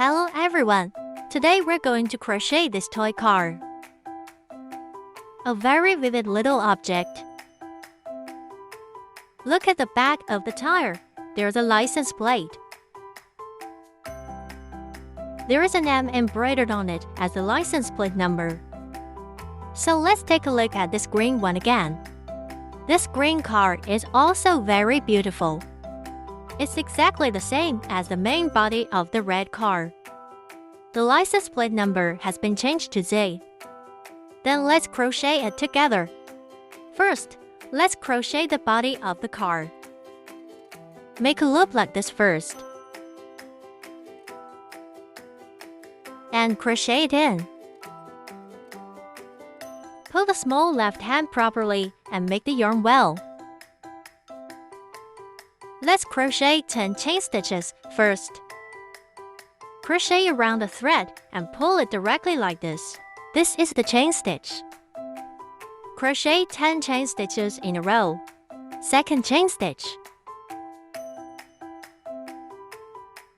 Hello everyone! Today we're going to crochet this toy car. A very vivid little object. Look at the back of the tire. There's a license plate. There is an M embroidered on it as the license plate number. So let's take a look at this green one again. This green car is also very beautiful. It's exactly the same as the main body of the red car. The license plate number has been changed to Z. Then let's crochet it together. First, let's crochet the body of the car. Make a loop like this first. And crochet it in. Pull the small left hand properly and make the yarn well. Let's crochet 10 chain stitches first. Crochet around the thread and pull it directly like this. This is the chain stitch. Crochet 10 chain stitches in a row. Second chain stitch.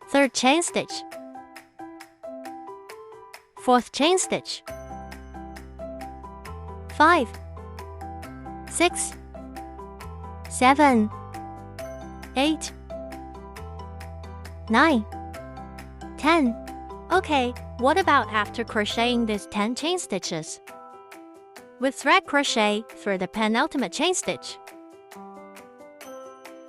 Third chain stitch. Fourth chain stitch. 5, 6, 7, 8, 9, 10. Okay, what about after crocheting these 10 chain stitches? With thread crochet through the penultimate chain stitch.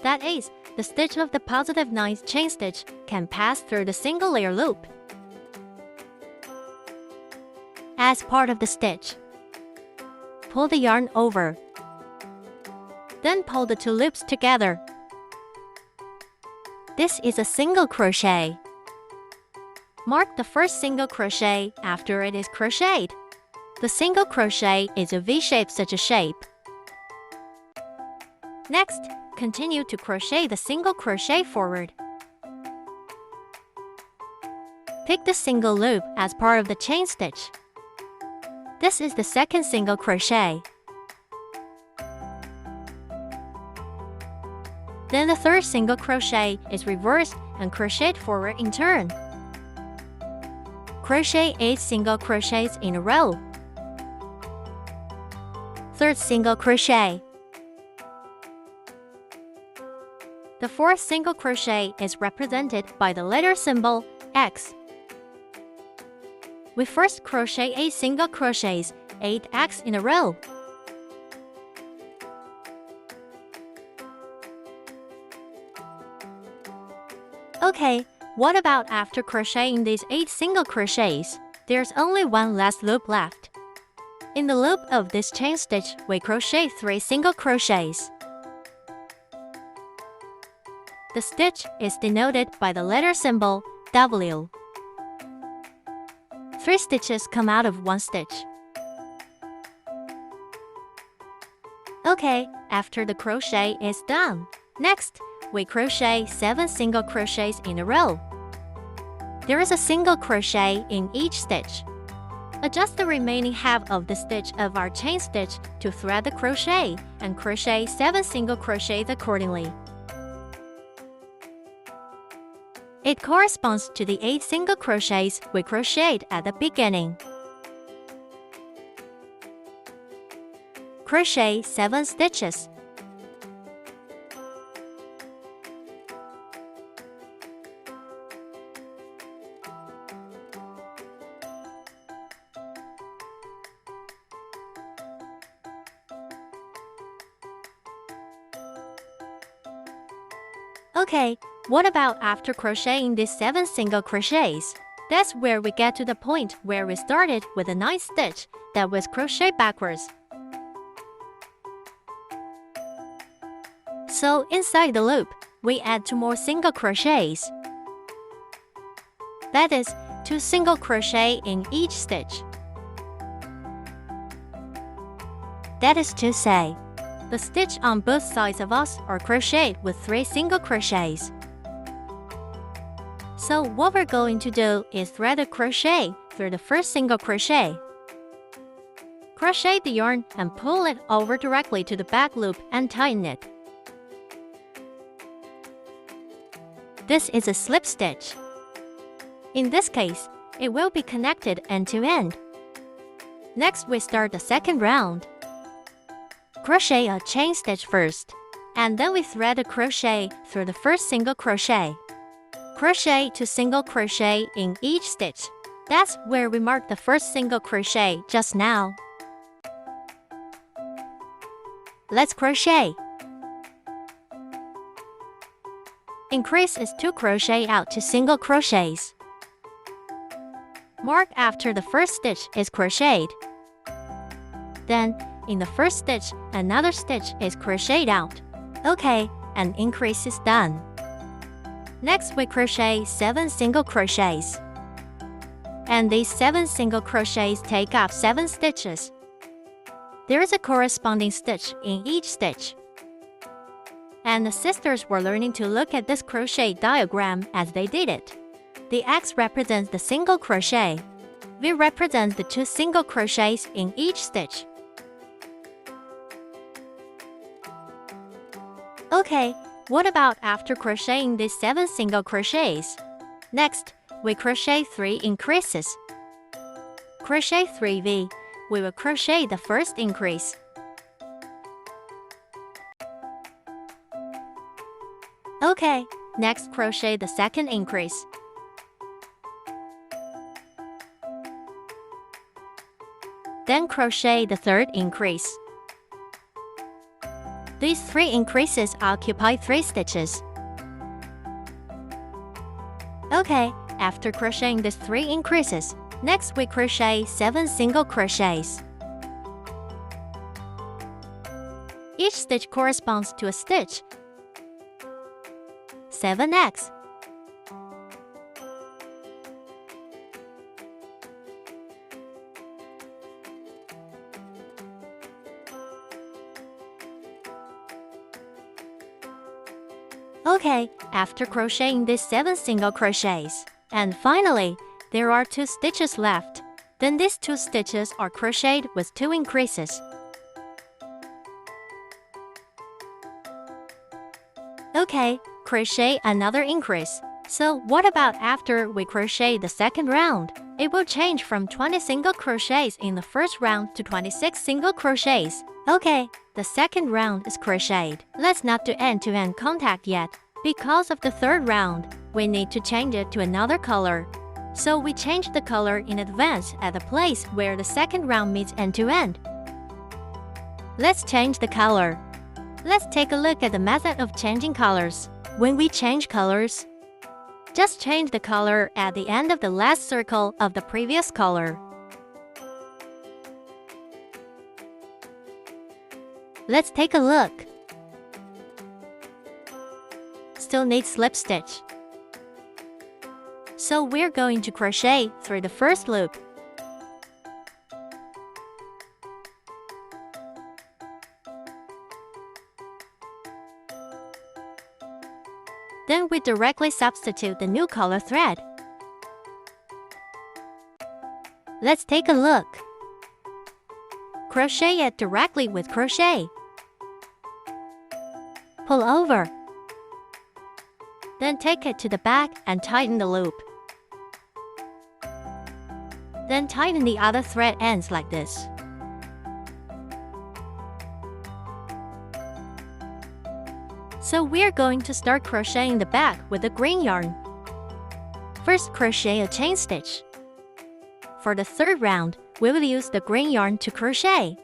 That is, the stitch of the positive 9th chain stitch can pass through the single layer loop. As part of the stitch, pull the yarn over. Then pull the two loops together. This is a single crochet. Mark the first single crochet after it is crocheted. The single crochet is a V-shape such a shape. Next, continue to crochet the single crochet forward. Pick the single loop as part of the chain stitch. This is the second single crochet. Then the third single crochet is reversed and crocheted forward in turn. Crochet 8 single crochets in a row. Third single crochet. The fourth single crochet is represented by the letter symbol X. We first crochet 8 single crochets, 8 X in a row. Okay, what about after crocheting these 8 single crochets? There's only one last loop left. In the loop of this chain stitch, we crochet 3 single crochets. The stitch is denoted by the letter symbol W. 3 stitches come out of 1 stitch. Okay, after the crochet is done. Next, we crochet 7 single crochets in a row. There is a single crochet in each stitch. Adjust the remaining half of the stitch of our chain stitch to thread the crochet and crochet 7 single crochets accordingly. It corresponds to the 8 single crochets we crocheted at the beginning. Crochet 7 stitches. Okay, what about after crocheting these 7 single crochets? That's where we get to the point where we started with the 9th stitch that was crocheted backwards. So inside the loop, we add 2 more single crochets. That is, 2 single crochet in each stitch. That is to say, the stitch on both sides of us are crocheted with 3 single crochets. So what we're going to do is thread a crochet through the first single crochet. Crochet the yarn and pull it over directly to the back loop and tighten it. This is a slip stitch. In this case, it will be connected end to end. Next, we start the second round. Crochet a chain stitch first, and then we thread a crochet through the first single crochet. Crochet to single crochet in each stitch. That's where we marked the first single crochet just now. Let's crochet. Increase is 2 crochet out to single crochets. Mark after the first stitch is crocheted. Then, in the first stitch, another stitch is crocheted out. Okay, an increase is done. Next, we crochet 7 single crochets. And these 7 single crochets take up 7 stitches. There is a corresponding stitch in each stitch. And the sisters were learning to look at this crochet diagram as they did it. The X represents the single crochet. V represents the 2 single crochets in each stitch. Okay, what about after crocheting these 7 single crochets? Next, we crochet 3 increases. Crochet 3V. We will crochet the first increase. Okay, next crochet the second increase. Then crochet the third increase. These 3 increases occupy 3 stitches. Okay, after crocheting these 3 increases, next we crochet 7 single crochets. Each stitch corresponds to a stitch. 7x. Okay, after crocheting these 7 single crochets, and finally, there are 2 stitches left. Then these 2 stitches are crocheted with 2 increases. Okay, crochet another increase. So what about after we crochet the second round? It will change from 20 single crochets in the first round to 26 single crochets. Okay, the second round is crocheted. Let's not do end-to-end contact yet. Because of the third round, we need to change it to another color. So we change the color in advance at the place where the second round meets end-to-end. Let's change the color. Let's take a look at the method of changing colors. When we change colors, just change the color at the end of the last circle of the previous color. Let's take a look. Still needs slip stitch. So we're going to crochet through the first loop. Then we directly substitute the new color thread. Let's take a look. Crochet it directly with crochet. Pull over. Then take it to the back and tighten the loop. Then tighten the other thread ends like this. So we're going to start crocheting the back with the green yarn. First, crochet a chain stitch. For the third round, we will use the green yarn to crochet.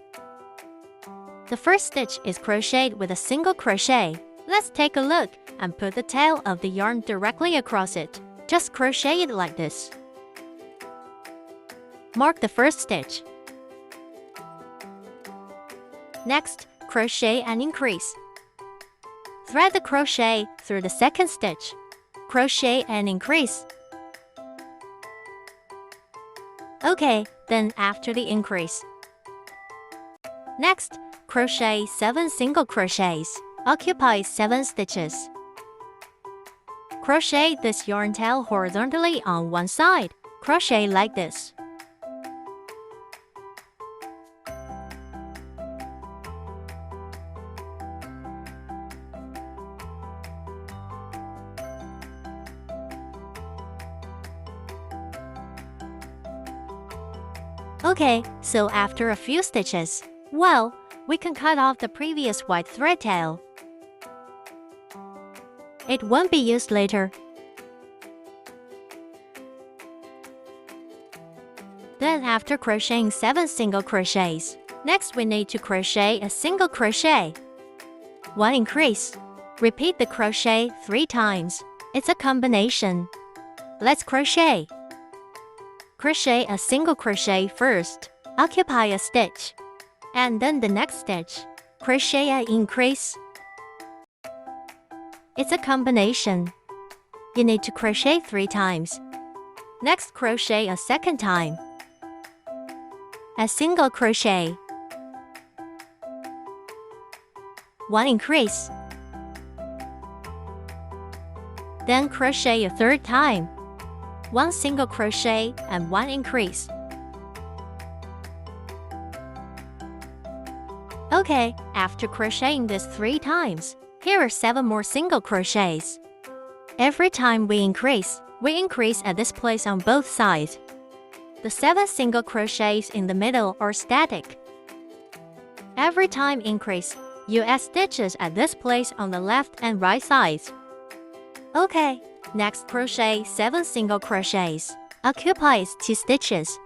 The first stitch is crocheted with a single crochet. Let's take a look and put the tail of the yarn directly across it. Just crochet it like this. Mark the first stitch. Next, crochet and increase. Thread the crochet through the second stitch. Crochet and increase. Okay, then after the increase. Next, crochet 7 single crochets. Occupy 7 stitches. Crochet this yarn tail horizontally on one side. Crochet like this. Okay, so after a few stitches, well, we can cut off the previous white thread tail. It won't be used later. Then after crocheting 7 single crochets, next we need to crochet a single crochet. 1 increase. Repeat the crochet 3 times. It's a combination. Let's crochet. Crochet a single crochet first. Occupy a stitch. And then the next stitch. Crochet an increase. It's a combination. You need to crochet 3 times. Next, crochet a second time. A single crochet. 1 increase. Then crochet a third time. 1 single crochet and 1 increase. Okay, after crocheting this 3 times, here are 7 more single crochets. Every time we increase at this place on both sides. The 7 single crochets in the middle are static. Every time increase, you add stitches at this place on the left and right sides. Okay, next crochet 7 single crochets. Occupies 2 stitches.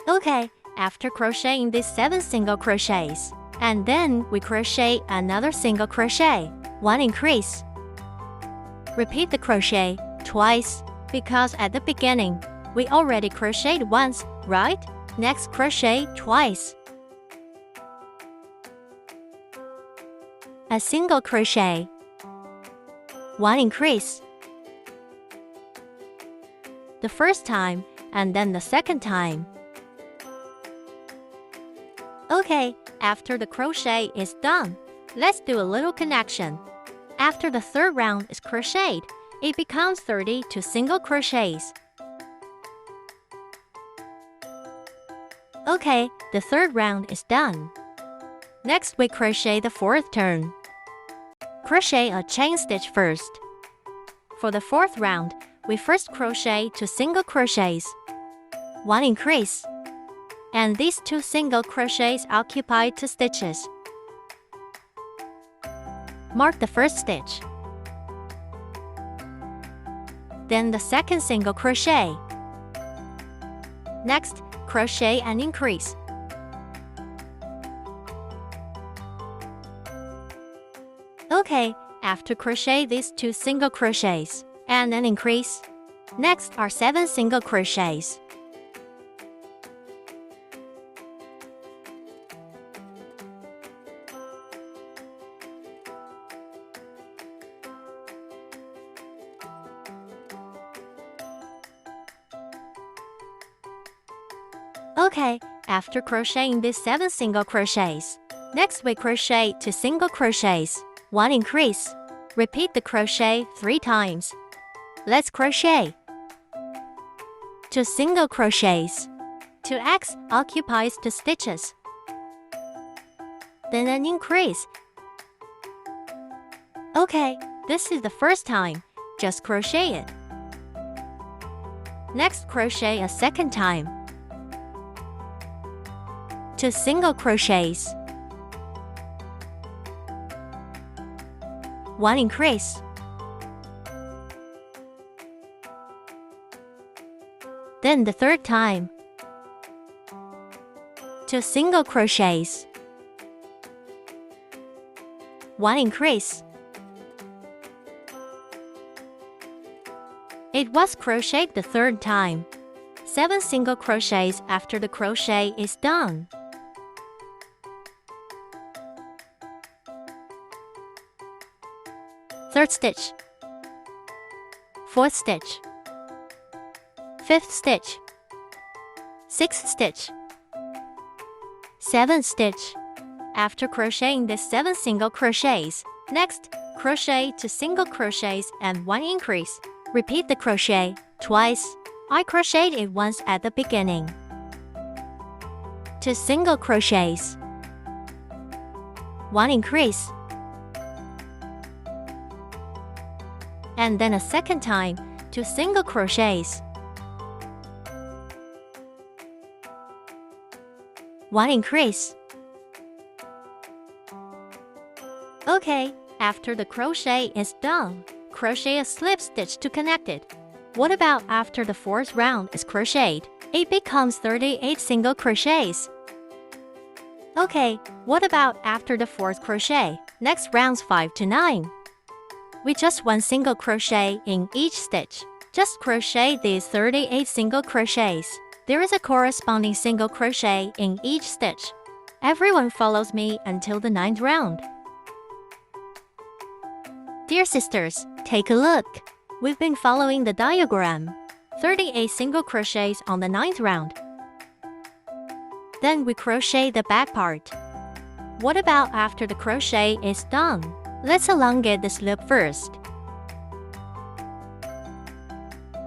Okay, after crocheting these 7 single crochets, and then we crochet another single crochet, 1 increase. Repeat the crochet twice, because at the beginning, we already crocheted once, right? Next, crochet twice. A single crochet. 1 increase. The first time, and then the second time. Okay, after the crochet is done, let's do a little connection. After the third round is crocheted, it becomes 32 single crochets. Okay, the third round is done. Next, we crochet the fourth turn. Crochet a chain stitch first. For the fourth round, we first crochet 2 single crochets. 1 increase. And these 2 single crochets occupy 2 stitches. Mark the first stitch. Then the second single crochet. Next, crochet and increase. Okay, after crochet these 2 single crochets and an increase. Next are 7 single crochets. Okay, after crocheting these 7 single crochets, next we crochet 2 single crochets, 1 increase. Repeat the crochet 3 times. Let's crochet. 2 single crochets. 2x occupies 2 stitches. Then an increase. Okay, this is the first time. Just crochet it. Next, crochet a second time. 2 single crochets. 1 increase. Then the third time. 2 single crochets. 1 increase. It was crocheted the third time. 7 single crochets after the crochet is done. Third stitch, fourth stitch, fifth stitch, sixth stitch, seventh stitch. After crocheting the 7 single crochets, next, crochet 2 single crochets and 1 increase. Repeat the crochet twice. I crocheted it once at the beginning. 2 single crochets, 1 increase, and then a second time, 2 single crochets, 1 increase. Okay, after the crochet is done, crochet a slip stitch to connect it. What about after the 4th round is crocheted? It becomes 38 single crochets. Okay, what about after the 4th crochet? Next rounds 5 to 9. With just 1 single crochet in each stitch. Just crochet these 38 single crochets. There is a corresponding single crochet in each stitch. Everyone follows me until the 9th round. Dear sisters, take a look. We've been following the diagram. 38 single crochets on the 9th round. Then we crochet the back part. What about after the crochet is done? Let's elongate this loop first.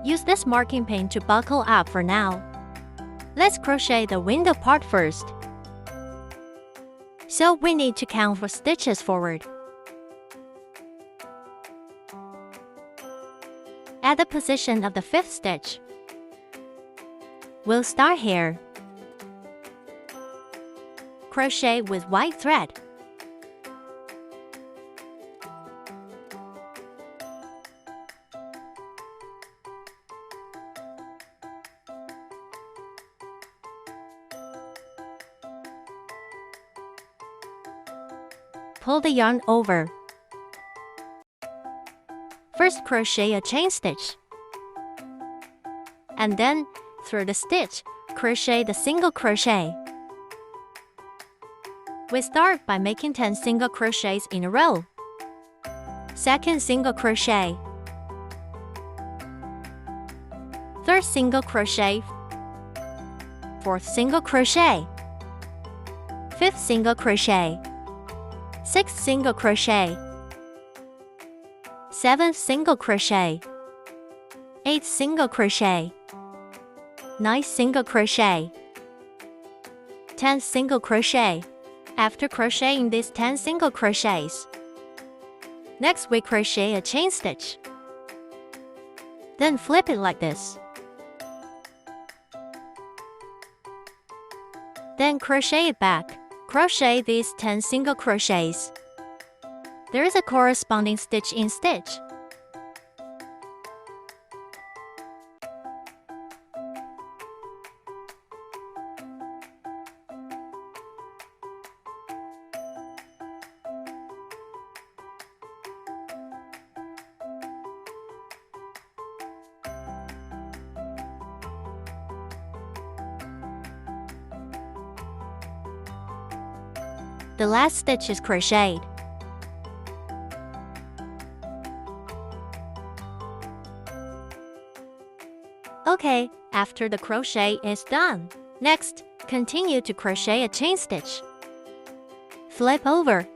Use this marking pin to buckle up for now. Let's crochet the window part first. So we need to count 4 stitches forward. At the position of the 5th stitch, we'll start here. Crochet with white thread. Pull the yarn over. First crochet a chain stitch, and then through the stitch, crochet the single crochet. We start by making 10 single crochets in a row. Second single crochet, third single crochet, fourth single crochet, fifth single crochet, sixth single crochet, seventh single crochet, eighth single crochet, ninth single crochet, 10th single crochet. After crocheting these 10 single crochets, next we crochet a chain stitch. Then flip it like this. Then crochet it back. Crochet these 10 single crochets. There is a corresponding stitch in stitch. The last stitch is crocheted. Okay, after the crochet is done, next, continue to crochet a chain stitch. Flip over.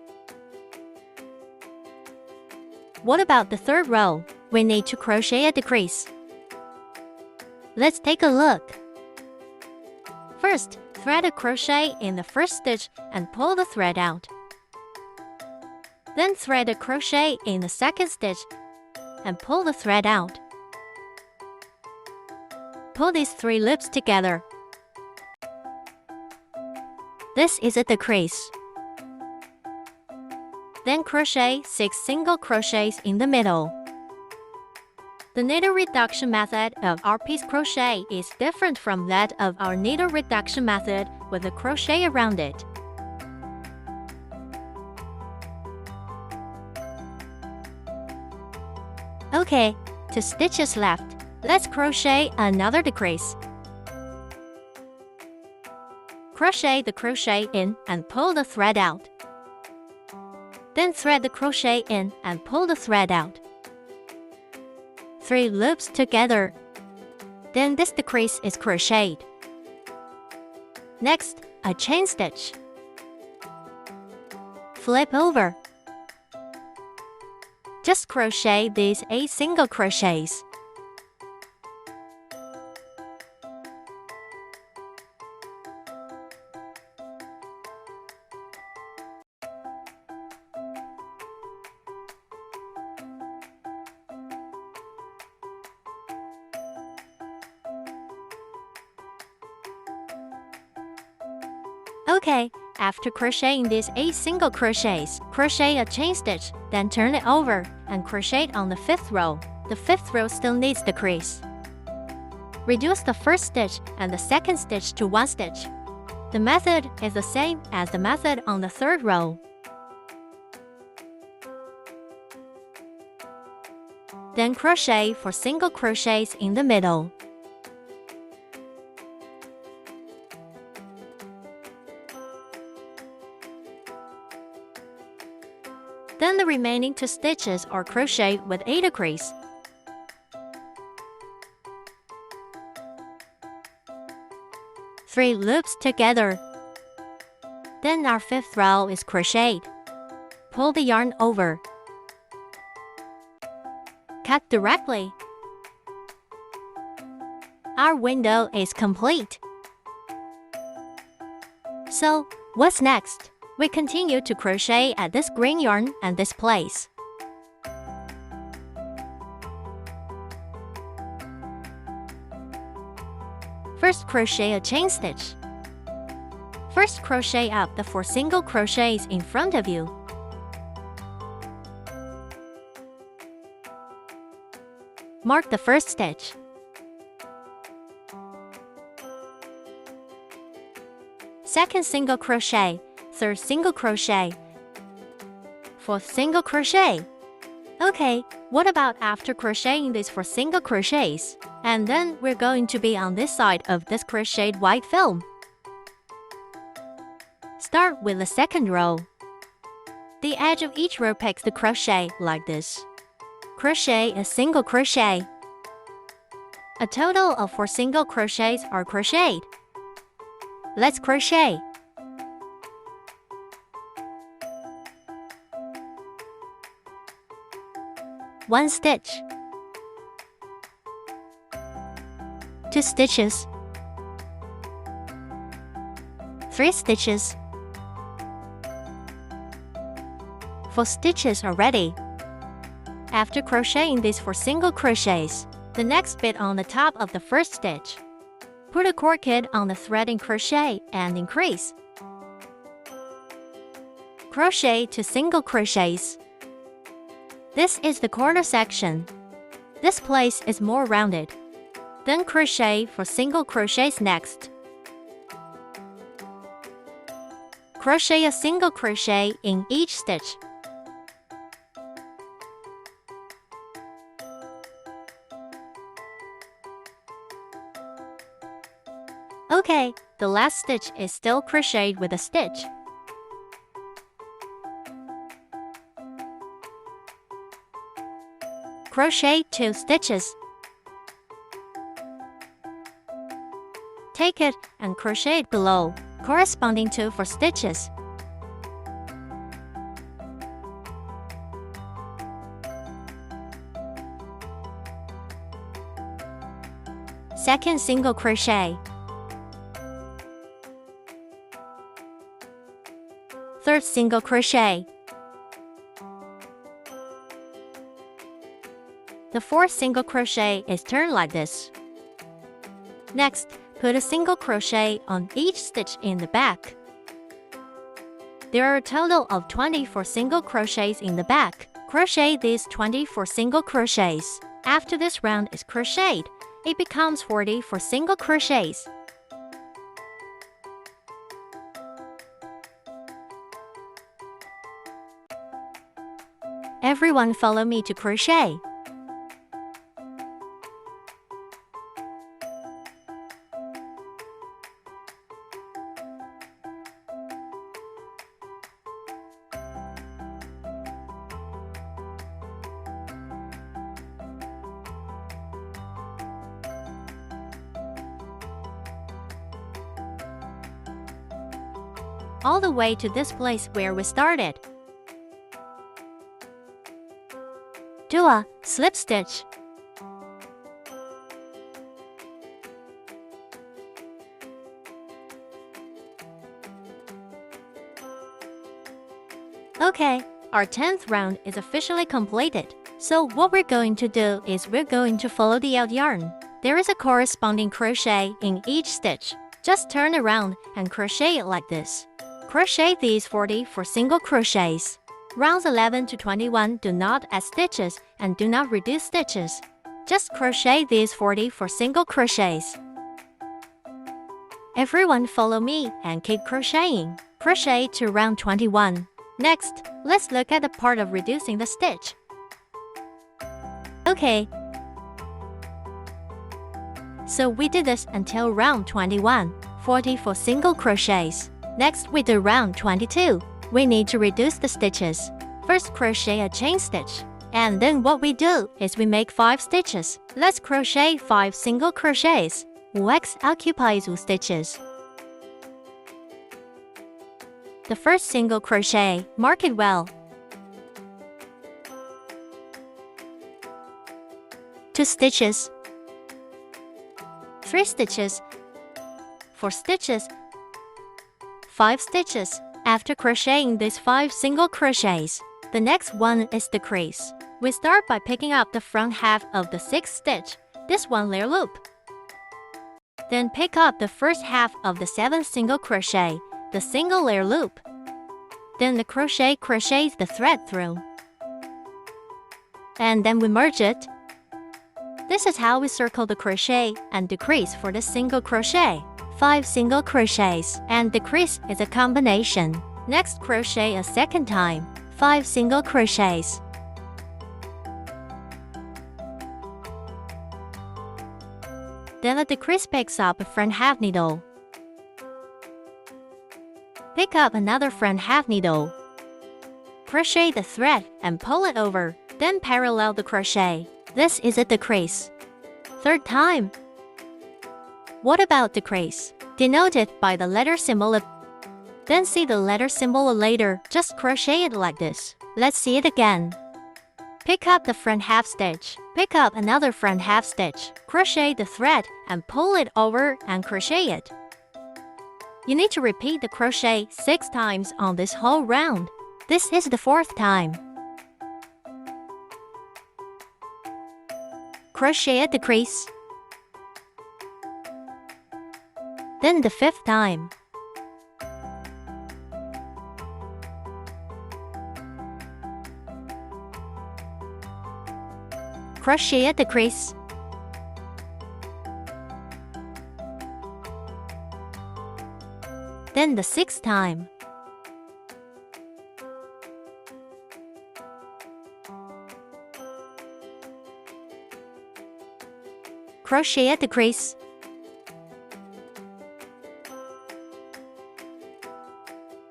What about the 3rd row? We need to crochet a decrease. Let's take a look. First, thread a crochet in the 1st stitch and pull the thread out. Then thread a crochet in the 2nd stitch and pull the thread out. Pull these 3 loops together. This is a decrease. Then crochet 6 single crochets in the middle. The needle reduction method of our piece crochet is different from that of our needle reduction method with a crochet around it. Okay, 2 stitches left. Let's crochet another decrease. Crochet the crochet in and pull the thread out. Then thread the crochet in and pull the thread out. 3 loops together. Then this decrease is crocheted. Next, a chain stitch. Flip over. Just crochet these 8 single crochets. Okay, after crocheting these 8 single crochets, crochet a chain stitch, then turn it over and crochet on the 5th row. The 5th row still needs the crease. Reduce the first stitch and the second stitch to 1 stitch. The method is the same as the method on the 3rd row. Then crochet 4 single crochets in the middle. Then the remaining 2 stitches are crocheted with a decrease. Three loops together. Then our 5th row is crocheted. Pull the yarn over. Cut directly. Our window is complete. So, what's next? We continue to crochet at this green yarn and this place. First crochet a chain stitch. First crochet up the 4 single crochets in front of you. Mark the first stitch. Second single crochet, 3rd single crochet, 4th single crochet. Okay, what about after crocheting these 4 single crochets? And then we're going to be on this side of this crocheted white film. Start with the 2nd row. The edge of each row picks the crochet like this. Crochet a single crochet. A total of 4 single crochets are crocheted. Let's crochet. One stitch, 2 stitches, 3 stitches, 4 stitches are ready. After crocheting these 4 single crochets, the next bit on the top of the first stitch, put a crooked on the thread and crochet and increase. Crochet 2 single crochets. This is the corner section. This place is more rounded. Then crochet 4 single crochets next. Crochet a single crochet in each stitch. Okay, the last stitch is still crocheted with a stitch. Crochet 2 stitches. Take it and crochet it below, corresponding to 4 stitches. Second single crochet. 3rd single crochet. The 4th single crochet is turned like this. Next, put a single crochet on each stitch in the back. There are a total of 24 single crochets in the back. Crochet these 24 single crochets. After this round is crocheted, it becomes 44 single crochets. Everyone follow me to crochet. All the way to this place where we started. a slip stitch. Okay, our 10th round is officially completed. So what we're going to do is we're going to follow the out yarn. There is a corresponding crochet in each stitch. Just turn around and crochet it like this. Crochet these 40 for single crochets. Rounds 11 to 21 do not add stitches and do not reduce stitches. Just crochet these 40 for single crochets. Everyone follow me and keep crocheting. Crochet to round 21. Next, let's look at the part of reducing the stitch. Okay. So we did this until round 21, 40 for single crochets. Next we do round 22. We need to reduce the stitches. First crochet a chain stitch. And then what we do is we make 5 stitches. Let's crochet 5 single crochets. 5x occupies 2 stitches. The first single crochet, mark it well. 2 stitches, 3 stitches, 4 stitches, 5 stitches. After crocheting these 5 single crochets, the next one is the crease. We start by picking up the front half of the 6th stitch, this one layer loop. Then pick up the first half of the 7th single crochet, the single layer loop. Then the crochet crochets the thread through. And then we merge it. This is how we circle the crochet and decrease for the single crochet. 5 single crochets and decrease is a combination. Next crochet a second time. 5 single crochets. Then the decrease picks up a front half needle. Pick up another front half needle. Crochet the thread and pull it over, then parallel the crochet. This is a decrease. Third time. What about decrease? Denote it by the letter symbol. Then see the letter symbol later. Just crochet it like this. Let's see it again. Pick up the front half stitch. Pick up another front half stitch. Crochet the thread and pull it over and crochet it. You need to repeat the crochet 6 times on this whole round. This is the 4th time. Crochet a decrease. Then the 5th time. Crochet a decrease. Then the 6th time. Crochet a decrease.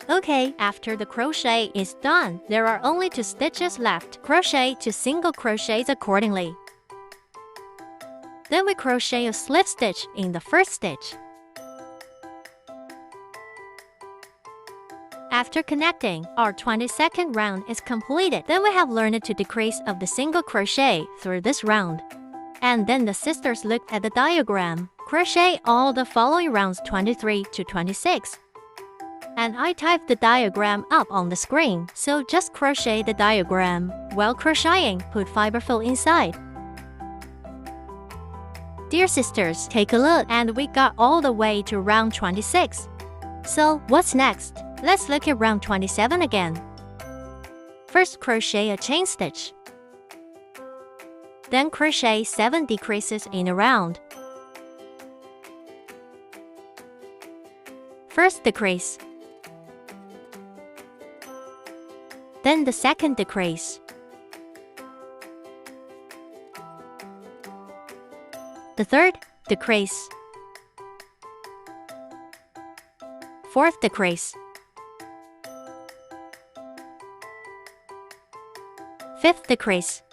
Okay, after the crochet is done, there are only 2 stitches left. Crochet 2 single crochets accordingly. Then we crochet a slip stitch in the first stitch. After connecting, our 22nd round is completed. Then we have learned to decrease of the single crochet through this round. And then the sisters looked at the diagram. Crochet all the following rounds 23 to 26. And I typed the diagram up on the screen, so just crochet the diagram. While crocheting, put fiber fill inside. Dear sisters, take a look, and we got all the way to round 26. So what's next? Let's look at round 27 again. First crochet a chain stitch. Then crochet 7 decreases in a round. First decrease. Then the second decrease. The third decrease. Fourth decrease. Fifth decrease.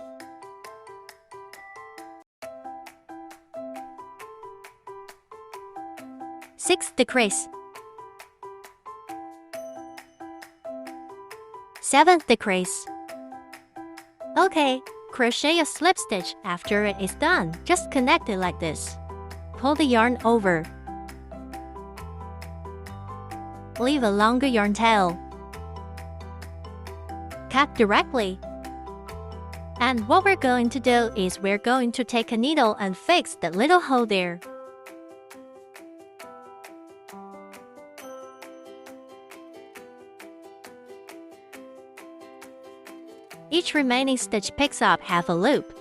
Sixth decrease. Seventh decrease. Okay, crochet a slip stitch after it is done. Just connect it like this. Pull the yarn over. Leave a longer yarn tail. Cut directly. And what we're going to do is we're going to take a needle and fix that little hole there. Each remaining stitch picks up half a loop.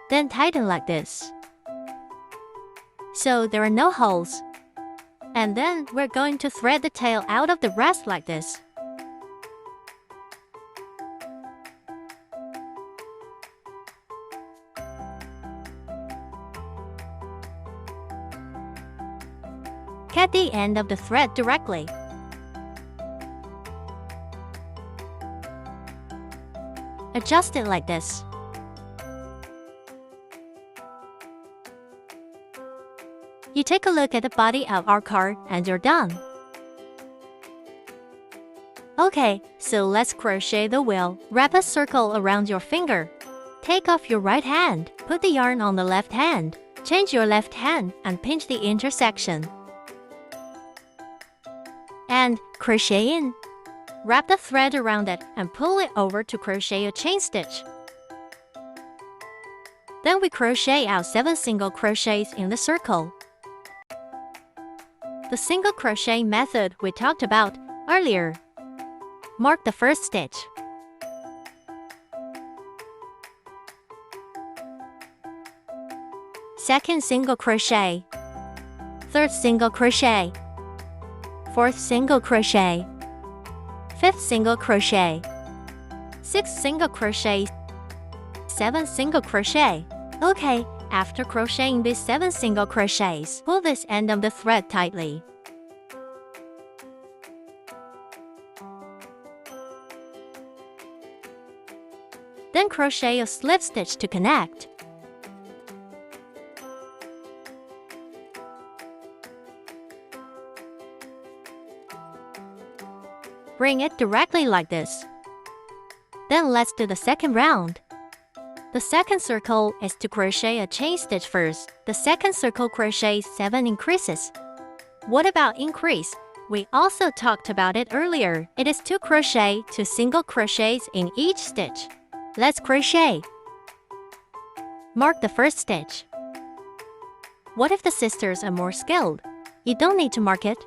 Then tighten like this, so there are no holes. And then we're going to thread the tail out of the rest like this. Cut the end of the thread directly. Adjust it like this. You take a look at the body of our card and you're done. Okay, so let's crochet the wheel. Wrap a circle around your finger. Take off your right hand. Put the yarn on the left hand. Change your left hand and pinch the intersection. And crochet in. Wrap the thread around it and pull it over to crochet a chain stitch. Then we crochet out 7 single crochets in the circle. The single crochet method we talked about earlier. Mark the first stitch. Second single crochet. Third single crochet. Fourth single crochet. Fifth single crochet. Sixth single crochet. Seventh single crochet. Okay. After crocheting these 7 single crochets, pull this end of the thread tightly. Then crochet a slip stitch to connect. Bring it directly like this. Then let's do the second round. The second circle is to crochet a chain stitch first. The second circle crochets 7 increases. What about increase? We also talked about it earlier. It is to crochet 2 single crochets in each stitch. Let's crochet. Mark the first stitch. What if the sisters are more skilled? You don't need to mark it.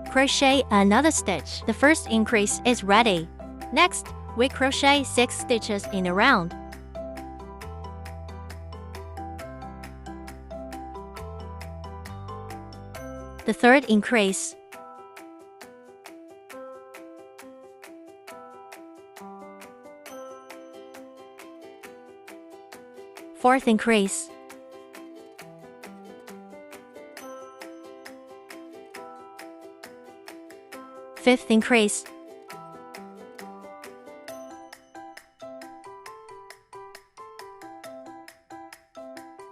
Crochet another stitch. The first increase is ready. Next, we crochet 6 stitches in a round. The third increase. Fourth increase. Fifth increase.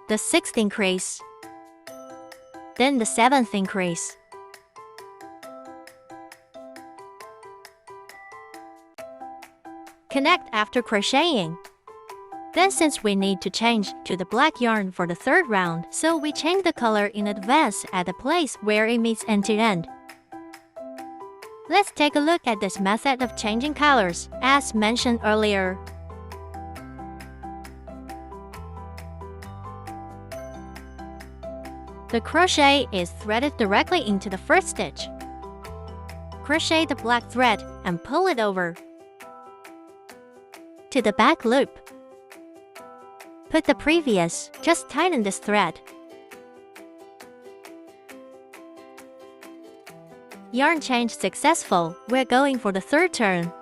The sixth increase. Then the seventh increase. Connect after crocheting. Then since we need to change to the black yarn for the third round, so we change the color in advance at the place where it meets end to end. Let's take a look at this method of changing colors, as mentioned earlier. The crochet is threaded directly into the first stitch. Crochet the black thread and pull it over to the back loop. Put the previous, just tighten this thread. Yarn change successful. We're going for the third turn.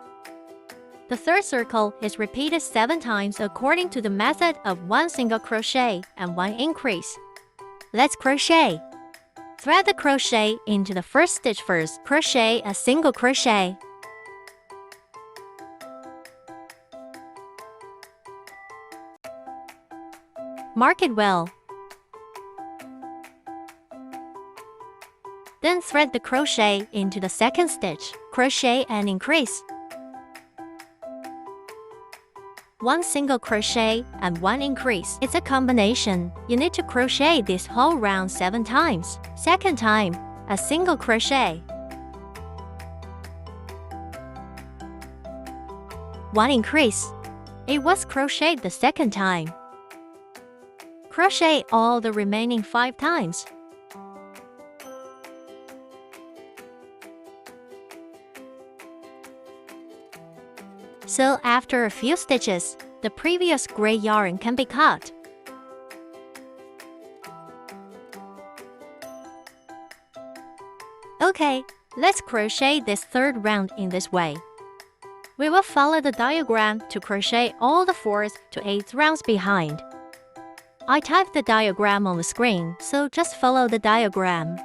The third circle is repeated 7 times according to the method of 1 single crochet and 1 increase. Let's crochet. Thread the crochet into the first stitch first. Crochet a single crochet. Mark it well. Then thread the crochet into the second stitch. Crochet and increase. 1 single crochet and 1 increase. It's a combination. You need to crochet this whole round 7 times. Second time, a single crochet. 1 increase. It was crocheted the second time. Crochet all the remaining 5 times. So after a few stitches, the previous gray yarn can be cut. Okay, let's crochet this third round in this way. We will follow the diagram to crochet all the 4th to 8th rounds behind. I typed the diagram on the screen, so just follow the diagram.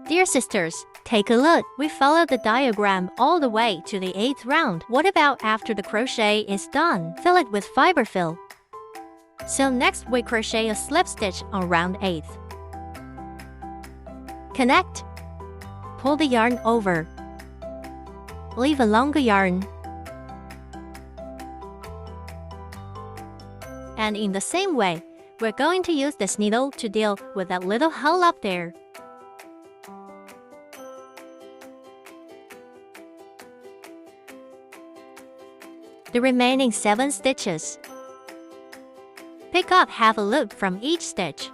Dear sisters, take a look. We followed the diagram all the way to the 8th round. What about after the crochet is done? Fill it with fiber fill. So next we crochet a slip stitch on round 8th. Connect. Pull the yarn over. Leave a longer yarn. And in the same way, we're going to use this needle to deal with that little hole up there. The remaining 7 stitches. Pick up half a loop from each stitch.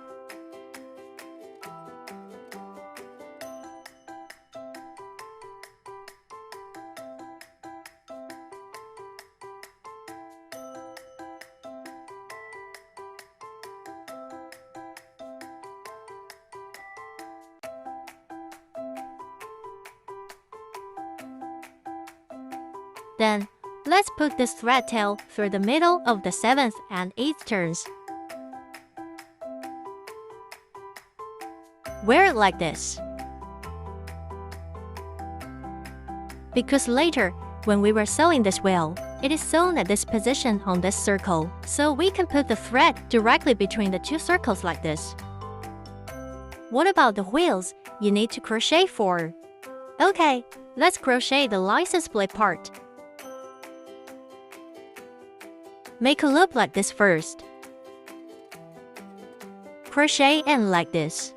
Then, let's put this thread tail through the middle of the 7th and 8th turns. Wear it like this. Because later, when we were sewing this wheel, it is sewn at this position on this circle, so we can put the thread directly between the 2 circles like this. What about the wheels you need to crochet for? Okay, let's crochet the license plate part. Make a loop like this first. Crochet and like this.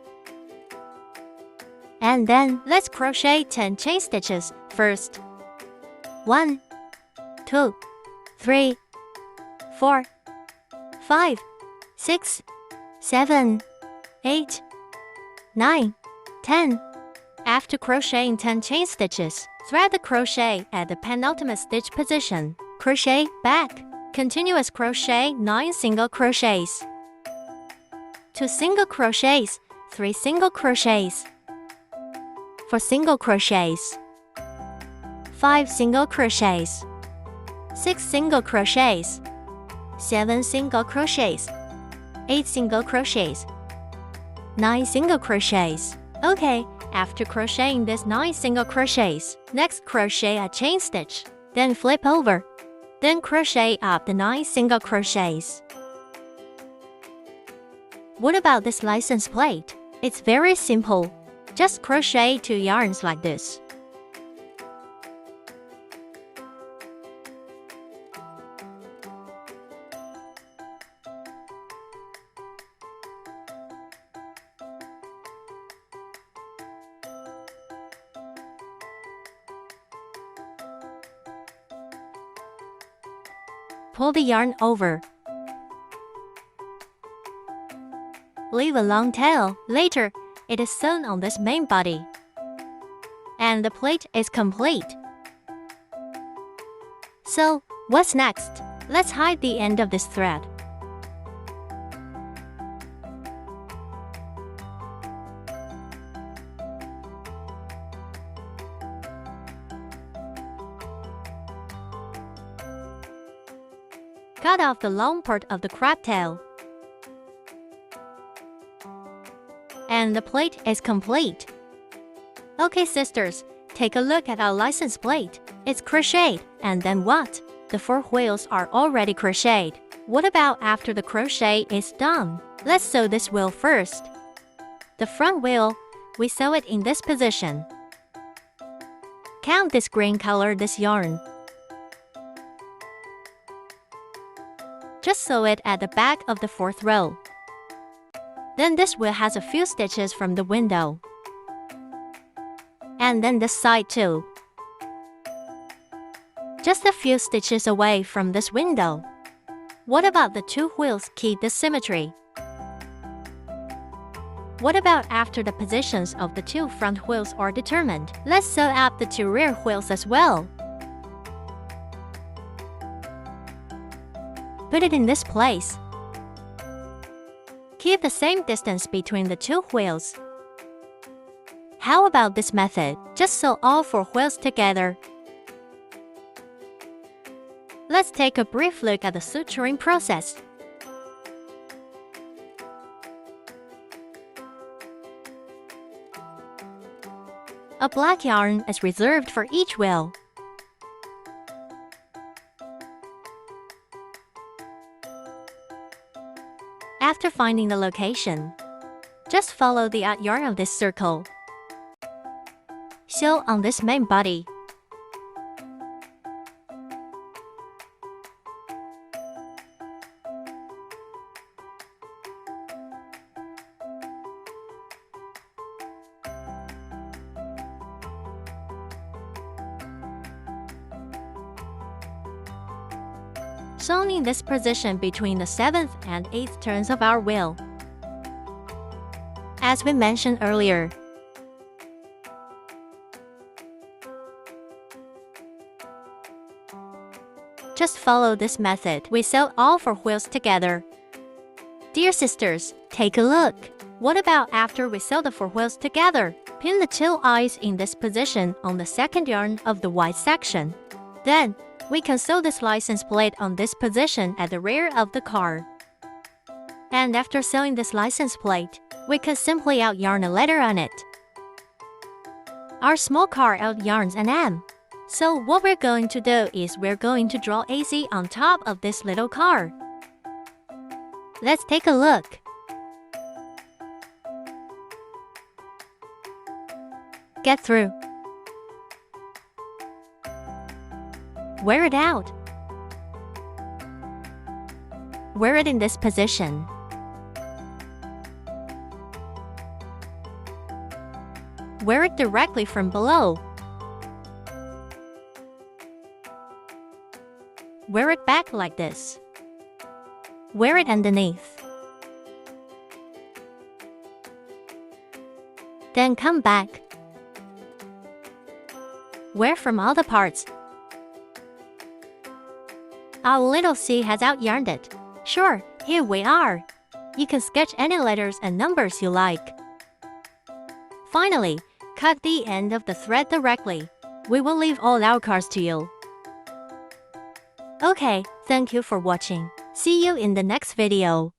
And then let's crochet 10 chain stitches first. 1, 2, 3, 4, 5, 6, 7, 8, 9, 10. After crocheting 10 chain stitches, thread the crochet at the penultimate stitch position. Crochet back. Continuous crochet 9 single crochets. 2 single crochets, 3 single crochets. 4 single crochets. 5 single crochets. 6 single crochets. 7 single crochets. 8 single crochets. 9 single crochets. Okay, after crocheting this 9 single crochets, next crochet a chain stitch, then flip over. Then crochet up the 9 single crochets. What about this license plate? It's very simple. Just crochet 2 yarns like this. Pull the yarn over. Leave a long tail. Later, it is sewn on this main body. And the plate is complete. So, what's next? Let's hide the end of this thread. Cut off the long part of the crab tail. And the plate is complete. Okay, sisters, take a look at our license plate. It's crocheted, and then what? The 4 wheels are already crocheted. What about after the crochet is done? Let's sew this wheel first. The front wheel, we sew it in this position. Count this green color, this yarn. Just sew it at the back of the 4th row. Then this wheel has a few stitches from the window. And then this side too. Just a few stitches away from this window. What about the 2 wheels? Keep the symmetry. What about after the positions of the 2 front wheels are determined? Let's sew up the 2 rear wheels as well. Put it in this place. Keep the same distance between the 2 wheels. How about this method? Just sew all 4 wheels together. Let's take a brief look at the suturing process. A black yarn is reserved for each wheel. After finding the location, just follow the out yarn of this circle. Sew on this main body. Sewn in this position between the 7th and 8th turns of our wheel. As we mentioned earlier, just follow this method. We sew all 4 wheels together. Dear sisters, take a look. What about after we sew the 4 wheels together? Pin the 2 eyes in this position on the 2nd yarn of the white section. Then, we can sew this license plate on this position at the rear of the car. And after sewing this license plate, we can simply out yarn a letter on it. Our small car out yarns an M. So what we're going to do is we're going to draw AZ on top of this little car. Let's take a look. Get through. Wear it out. Wear it in this position. Wear it directly from below. Wear it back like this. Wear it underneath. Then come back. Wear from all the parts. Our little C has out yarned it. Sure, here we are. You can sketch any letters and numbers you like. Finally, cut the end of the thread directly. We will leave all our cards to you. Okay, thank you for watching. See you in the next video.